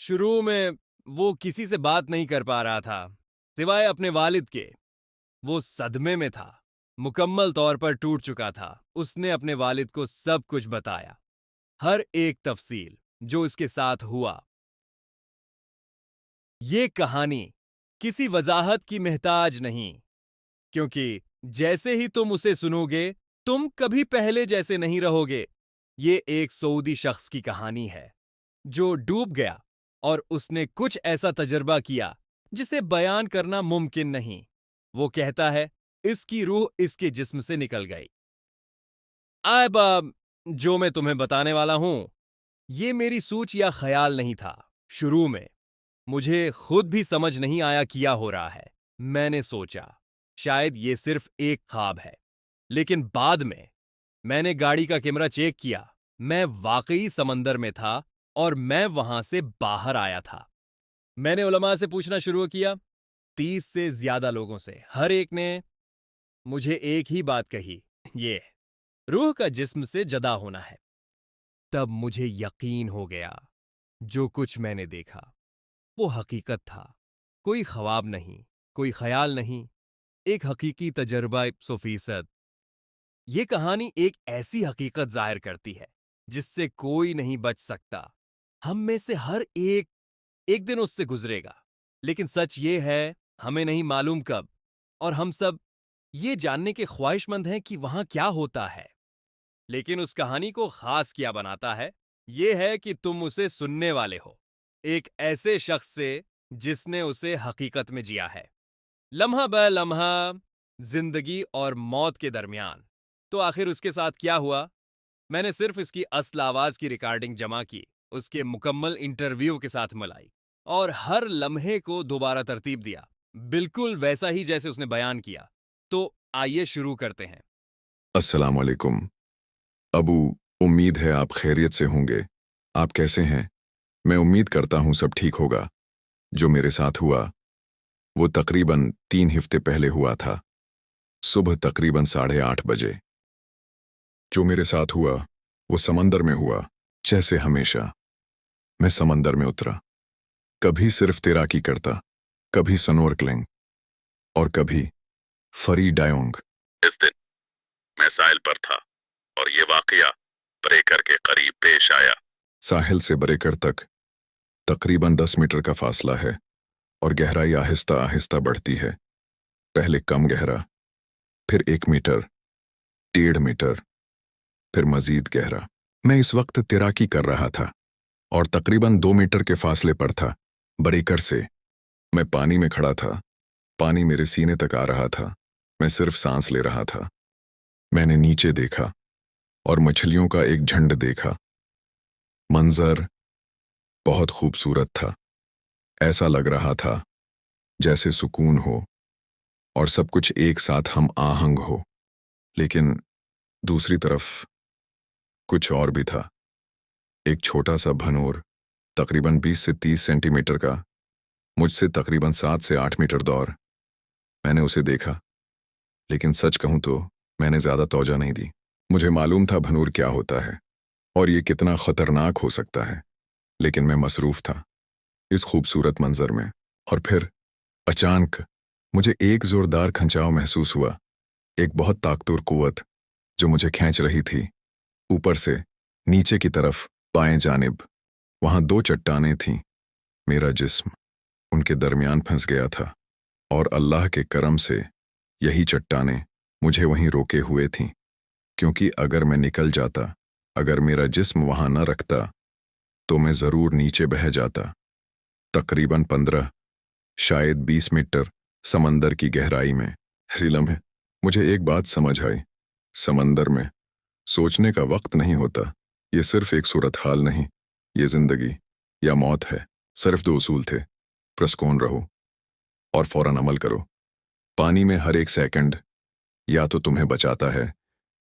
شروع میں وہ کسی سے بات نہیں کر پا رہا تھا سوائے اپنے والد کے۔ وہ صدمے میں تھا، مکمل طور پر ٹوٹ چکا تھا۔ اس نے اپنے والد کو سب کچھ بتایا، ہر ایک تفصیل جو اس کے ساتھ ہوا۔ یہ کہانی کسی وضاحت کی محتاج نہیں، کیونکہ جیسے ہی تم اسے سنو گے تم کبھی پہلے جیسے نہیں رہو گے۔ یہ ایک سعودی شخص کی کہانی ہے جو ڈوب گیا اور اس نے کچھ ایسا تجربہ کیا جسے بیان کرنا ممکن نہیں۔ وہ کہتا ہے اس کی روح اس کے جسم سے نکل گئی۔ اب جو میں تمہیں بتانے والا ہوں یہ میری سوچ یا خیال نہیں تھا۔ شروع میں مجھے خود بھی سمجھ نہیں آیا کیا ہو رہا ہے۔ میں نے سوچا شاید یہ صرف ایک خواب ہے، لیکن بعد میں نے گاڑی کا کیمرہ چیک کیا۔ میں واقعی سمندر میں تھا اور میں وہاں سے باہر آیا تھا۔ میں نے علماء سے پوچھنا شروع کیا، 30 سے زیادہ لوگوں سے۔ ہر ایک نے مجھے ایک ہی بات کہی، یہ روح کا جسم سے جدا ہونا ہے۔ تب مجھے یقین ہو گیا جو کچھ میں نے دیکھا وہ حقیقت تھا، کوئی خواب نہیں، کوئی خیال نہیں، ایک حقیقی تجربہ 100%۔ یہ کہانی ایک ایسی حقیقت ظاہر کرتی ہے جس سے کوئی نہیں بچ سکتا۔ ہم میں سے ہر ایک دن اس سے گزرے گا، لیکن سچ یہ ہے ہمیں نہیں معلوم کب، اور ہم سب یہ جاننے کے خواہش مند ہیں کہ وہاں کیا ہوتا ہے۔ لیکن اس کہانی کو خاص کیا بناتا ہے یہ ہے کہ تم اسے سننے والے ہو، ایک ایسے شخص سے جس نے اسے حقیقت میں جیا ہے، لمحہ بہ لمحہ، زندگی اور موت کے درمیان۔ تو آخر اس کے ساتھ کیا ہوا؟ میں نے صرف اس کی اصل آواز کی ریکارڈنگ جمع کی، اس کے مکمل انٹرویو کے ساتھ ملائی، اور ہر لمحے کو دوبارہ ترتیب دیا، بالکل ویسا ہی جیسے اس نے بیان کیا۔ تو آئیے شروع کرتے ہیں۔ السلام علیکم ابو، امید ہے آپ خیریت سے ہوں گے۔ آپ کیسے ہیں؟ میں امید کرتا ہوں سب ٹھیک ہوگا۔ جو میرے ساتھ ہوا وہ تقریباً 3 ہفتے پہلے ہوا تھا، صبح تقریباً 8:30 بجے۔ جو میرے ساتھ ہوا وہ سمندر میں ہوا، جیسے ہمیشہ۔ میں سمندر میں اترا، کبھی صرف تیراکی کرتا، کبھی سنورکلنگ، اور کبھی فری ڈائونگ۔ اس دن میں ساحل پر تھا اور یہ واقعہ بریکر کے قریب پیش آیا۔ ساحل سے بریکر تک تقریباً 10 میٹر کا فاصلہ ہے اور گہرائی آہستہ آہستہ بڑھتی ہے، پہلے کم گہرا، پھر 1 میٹر، 1.5 میٹر، پھر مزید گہرا۔ میں اس وقت تیراکی کر رہا تھا اور تقریباً 2 میٹر کے فاصلے پر تھا بریکر سے۔ میں پانی میں کھڑا تھا، پانی میرے سینے تک آ رہا تھا، میں صرف سانس لے رہا تھا۔ میں نے نیچے دیکھا اور مچھلیوں کا ایک جھنڈ دیکھا۔ منظر بہت خوبصورت تھا، ایسا لگ رہا تھا جیسے سکون ہو اور سب کچھ ایک ساتھ ہم آہنگ ہو۔ لیکن دوسری طرف کچھ اور بھی تھا، ایک چھوٹا سا بھنور، تقریباً 20 سے 30 سینٹی میٹر کا، مجھ سے تقریباً 7 سے 8 میٹر دور۔ میں نے اسے دیکھا، لیکن سچ کہوں تو میں نے زیادہ توجہ نہیں دی۔ مجھے معلوم تھا بھنور کیا ہوتا ہے اور یہ کتنا خطرناک ہو سکتا ہے، لیکن میں مصروف تھا اس خوبصورت منظر میں۔ اور پھر اچانک مجھے ایک زوردار کھنچاؤ محسوس ہوا، ایک بہت طاقتور قوت جو مجھے کھینچ رہی تھی اوپر سے نیچے کی طرف بائیں جانب۔ وہاں 2 چٹانیں تھیں، میرا جسم ان کے درمیان پھنس گیا تھا، اور اللہ کے کرم سے یہی چٹانیں مجھے وہیں روکے ہوئے تھیں، کیونکہ اگر میں نکل جاتا، اگر میرا جسم وہاں نہ رکھتا تو میں ضرور نیچے بہہ جاتا۔ تقریباً 15 شاید 20 میٹر سمندر کی گہرائی میں۔ اسی لمحے مجھے ایک بات سمجھ آئی، سمندر میں سوچنے کا وقت نہیں ہوتا۔ یہ صرف ایک صورتحال نہیں، یہ زندگی یا موت ہے۔ صرف 2 اصول تھے، پرسکون رہو اور فوراً عمل کرو۔ پانی میں ہر ایک سیکنڈ یا تو تمہیں بچاتا ہے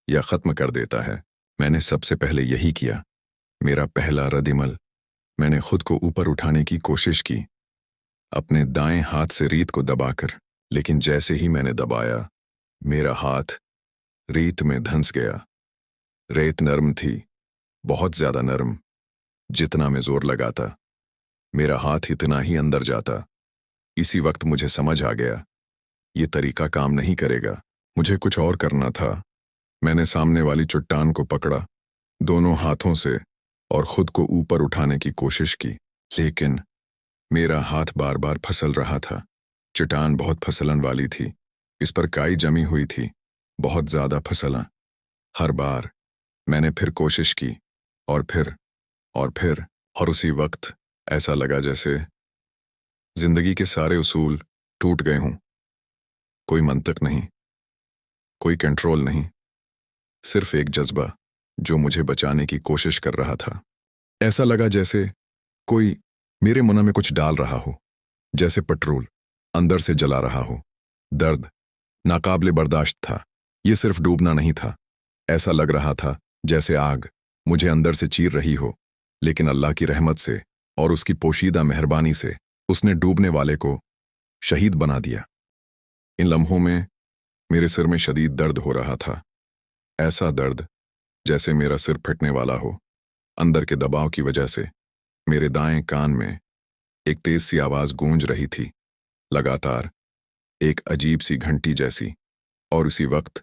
یا ختم کر دیتا ہے۔ میں نے سب سے پہلے یہی کیا، میرا پہلا رد عمل۔ میں نے خود کو اوپر اٹھانے کی کوشش کی، اپنے دائیں ہاتھ سے ریت کو دبا کر، لیکن جیسے ہی میں نے دبایا میرا ہاتھ ریت میں دھنس گیا۔ ریت نرم تھی، بہت زیادہ نرم، جتنا میں زور لگاتا मेरा हाथ इतना ही अंदर जाता। इसी वक्त मुझे समझ आ गया, ये तरीका काम नहीं करेगा। मुझे कुछ और करना था। मैंने सामने वाली चट्टान को पकड़ा दोनों हाथों से और खुद को ऊपर उठाने की कोशिश की, लेकिन मेरा हाथ बार बार फिसल रहा था। चट्टान बहुत फिसलन वाली थी, इस पर काई जमी हुई थी, बहुत ज्यादा फिसला। हर बार मैंने फिर कोशिश की और फिर और फिर, और उसी वक्त ऐसा लगा जैसे जिंदगी के सारे उसूल टूट गए हों। कोई मंतक नहीं, कोई कंट्रोल नहीं, सिर्फ एक जज्बा जो मुझे बचाने की कोशिश कर रहा था। ऐसा लगा जैसे कोई मेरे मुंह में कुछ डाल रहा हो, जैसे पेट्रोल अंदर से जला रहा हो। दर्द नाकाबिले बर्दाश्त था। ये सिर्फ डूबना नहीं था, ऐसा लग रहा था जैसे आग मुझे अंदर से चीर रही हो, लेकिन अल्लाह की रहमत से और उसकी पोशीदा मेहरबानी से उसने डूबने वाले को शहीद बना दिया। इन लम्हों में मेरे सिर में शदीद दर्द हो रहा था, ऐसा दर्द जैसे मेरा सिर फटने वाला हो। अंदर के दबाव की वजह से मेरे दाएं कान में एक तेज सी आवाज गूंज रही थी, लगातार, एक अजीब सी घंटी जैसी। और उसी वक्त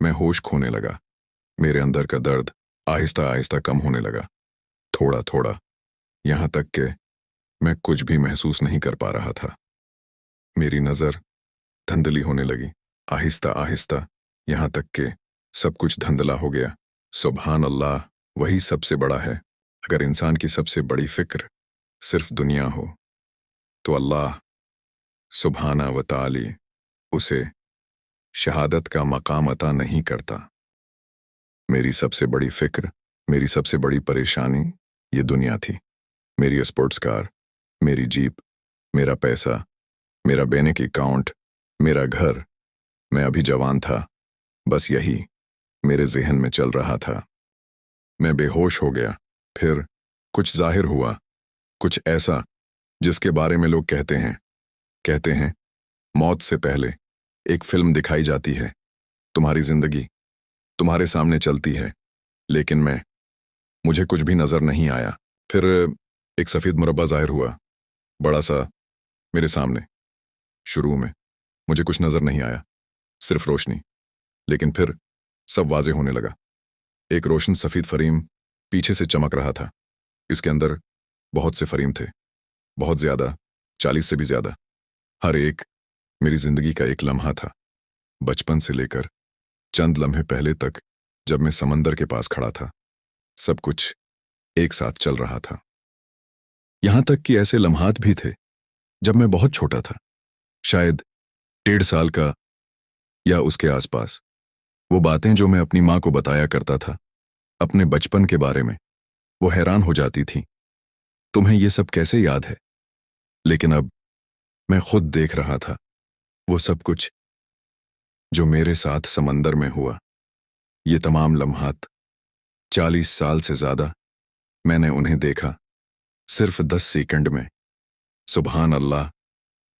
मैं होश खोने लगा। मेरे अंदर का दर्द आहिस्ता आहिस्ता कम होने लगा, थोड़ा थोड़ा, यहां तक कि मैं कुछ भी महसूस नहीं कर पा रहा था। मेरी नजर धुंधली होने लगी, आहिस्ता आहिस्ता, यहां तक कि सब कुछ धुंधला हो गया। सुभान अल्लाह, वही सबसे बड़ा है। अगर इंसान की सबसे बड़ी फिक्र सिर्फ दुनिया हो, तो अल्लाह सुभाना व ताली उसे शहादत का मकाम अता नहीं करता। मेरी सबसे बड़ी फिक्र, मेरी सबसे बड़ी परेशानी ये दुनिया थी। मेरी स्पोर्ट्स कार, मेरी जीप, मेरा पैसा, मेरा बैंक अकाउंट, मेरा घर। मैं अभी जवान था, बस यही मेरे ज़हन में चल रहा था। मैं बेहोश हो गया। फिर कुछ जाहिर हुआ, कुछ ऐसा जिसके बारे में लोग कहते हैं मौत से पहले एक फिल्म दिखाई जाती है, तुम्हारी जिंदगी तुम्हारे सामने चलती है, लेकिन मुझे कुछ भी नजर नहीं आया। फिर एक सफेद मुरब्बा जाहिर हुआ, बड़ा सा, मेरे सामने। शुरू में मुझे कुछ नजर नहीं आया, सिर्फ रोशनी, लेकिन फिर सब वाजे होने लगा। एक रोशन सफेद फरीम पीछे से चमक रहा था। इसके अंदर बहुत से फरीम थे, बहुत ज्यादा, 40 से भी ज्यादा। हर एक मेरी जिंदगी का एक लम्हा था, बचपन से लेकर चंद लम्हे पहले तक, जब मैं समंदर के पास खड़ा था। सब कुछ एक साथ चल रहा था। यहां तक कि ऐसे लम्हात भी थे जब मैं बहुत छोटा था, शायद 1.5 साल का या उसके आसपास। वो बातें जो मैं अपनी माँ को बताया करता था अपने बचपन के बारे में, वो हैरान हो जाती थी, तुम्हें ये सब कैसे याद है? लेकिन अब मैं खुद देख रहा था वो सब कुछ जो मेरे साथ समंदर में हुआ। ये तमाम लम्हात, 40 साल से ज्यादा मैंने उन्हें देखा सिर्फ 10 सेकंड में। सुभान अल्लाह,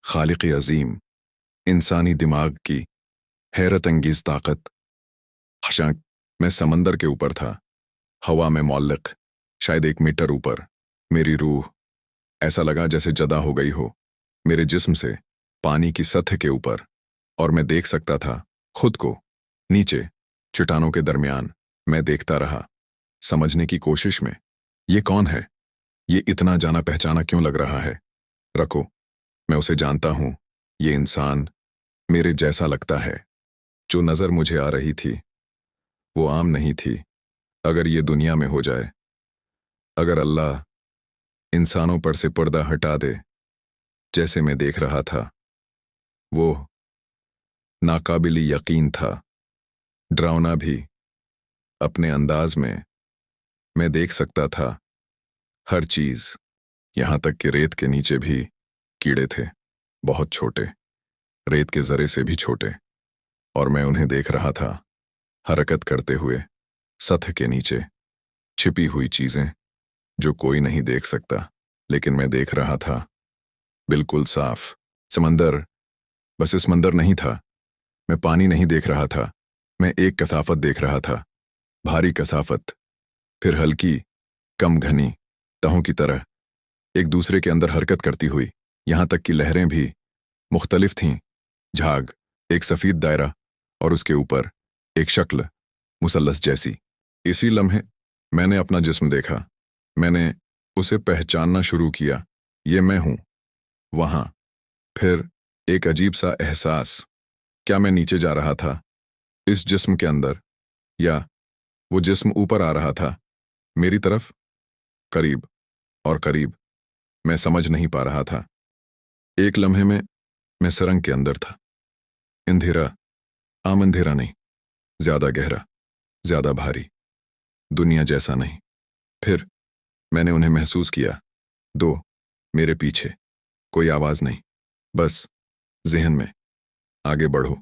खालिक अजीम, इंसानी दिमाग की हैरत अंगेज ताकत। हशाक, मैं समंदर के ऊपर था, हवा में मौल्लिक, शायद 1 मीटर ऊपर। मेरी रूह ऐसा लगा जैसे जदा हो गई हो मेरे जिस्म से, पानी की सतह के ऊपर, और मैं देख सकता था खुद को नीचे चट्टानों के दरमियान। मैं देखता रहा, समझने की कोशिश में, ये कौन है? ये इतना जाना पहचाना क्यों लग रहा है? रखो, मैं उसे जानता हूं। ये इंसान मेरे जैसा लगता है। जो नजर मुझे आ रही थी वो आम नहीं थी। अगर ये दुनिया में हो जाए, अगर अल्लाह इंसानों पर से पर्दा हटा दे, जैसे मैं देख रहा था, वो नाकाबिली यकीन था, डरावना भी अपने अंदाज में। मैं देख सकता था हर चीज, यहां तक कि रेत के नीचे भी कीड़े थे, बहुत छोटे, रेत के जरे से भी छोटे, और मैं उन्हें देख रहा था हरकत करते हुए सतह के नीचे, छिपी हुई चीजें जो कोई नहीं देख सकता, लेकिन मैं देख रहा था, बिल्कुल साफ। समंदर बस इस मंदर नहीं था। मैं पानी नहीं देख रहा था, मैं एक कसाफत देख रहा था, भारी कसाफत, फिर हल्की, कम घनी तहों की तरह, एक दूसरे के अंदर हरकत करती हुई, यहां तक कि लहरें भी मुख्तलिफ थीं। झाग, एक सफ़ीद दायरा, और उसके ऊपर एक शक्ल मुसल्लस जैसी। इसी लम्हे मैंने अपना जिस्म देखा। मैंने उसे पहचानना शुरू किया। ये मैं हूं। वहां फिर एक अजीब सा एहसास। क्या मैं नीचे जा रहा था इस जिस्म के अंदर, या वो जिस्म ऊपर आ रहा था मेरी तरफ? करीब और करीब, मैं समझ नहीं पा रहा था। एक लम्हे में मैं सुरंग के अंदर था। अंधेरा, आम अंधेरा नहीं, ज्यादा गहरा, ज्यादा भारी, दुनिया जैसा नहीं। फिर मैंने उन्हें महसूस किया, दो मेरे पीछे। कोई आवाज नहीं, बस ज़हन में, आगे बढ़ो,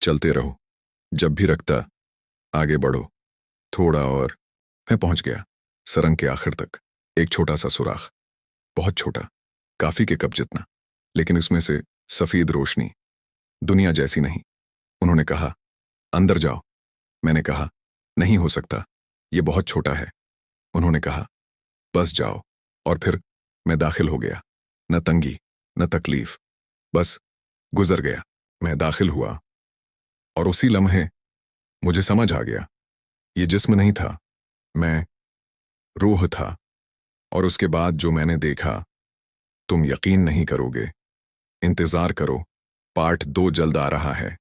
चलते रहो, जब भी रखता, आगे बढ़ो, थोड़ा और। मैं पहुंच गया सुरंग के आखिर तक। एक छोटा सा सुराख, बहुत छोटा, काफी के कप जितना, लेकिन उसमें से सफेद रोशनी, दुनिया जैसी नहीं। उन्होंने कहा, अंदर जाओ। मैंने कहा, नहीं हो सकता, ये बहुत छोटा है। उन्होंने कहा, बस जाओ। और फिर मैं दाखिल हो गया। न तंगी, न तकलीफ, बस गुजर गया। मैं दाखिल हुआ, और उसी लम्हे मुझे समझ आ गया, ये जिस्म नहीं था, मैं रूह था। और उसके बाद जो मैंने देखा, तुम यकीन नहीं करोगे। इंतजार करो, पार्ट 2 जल्द आ रहा है।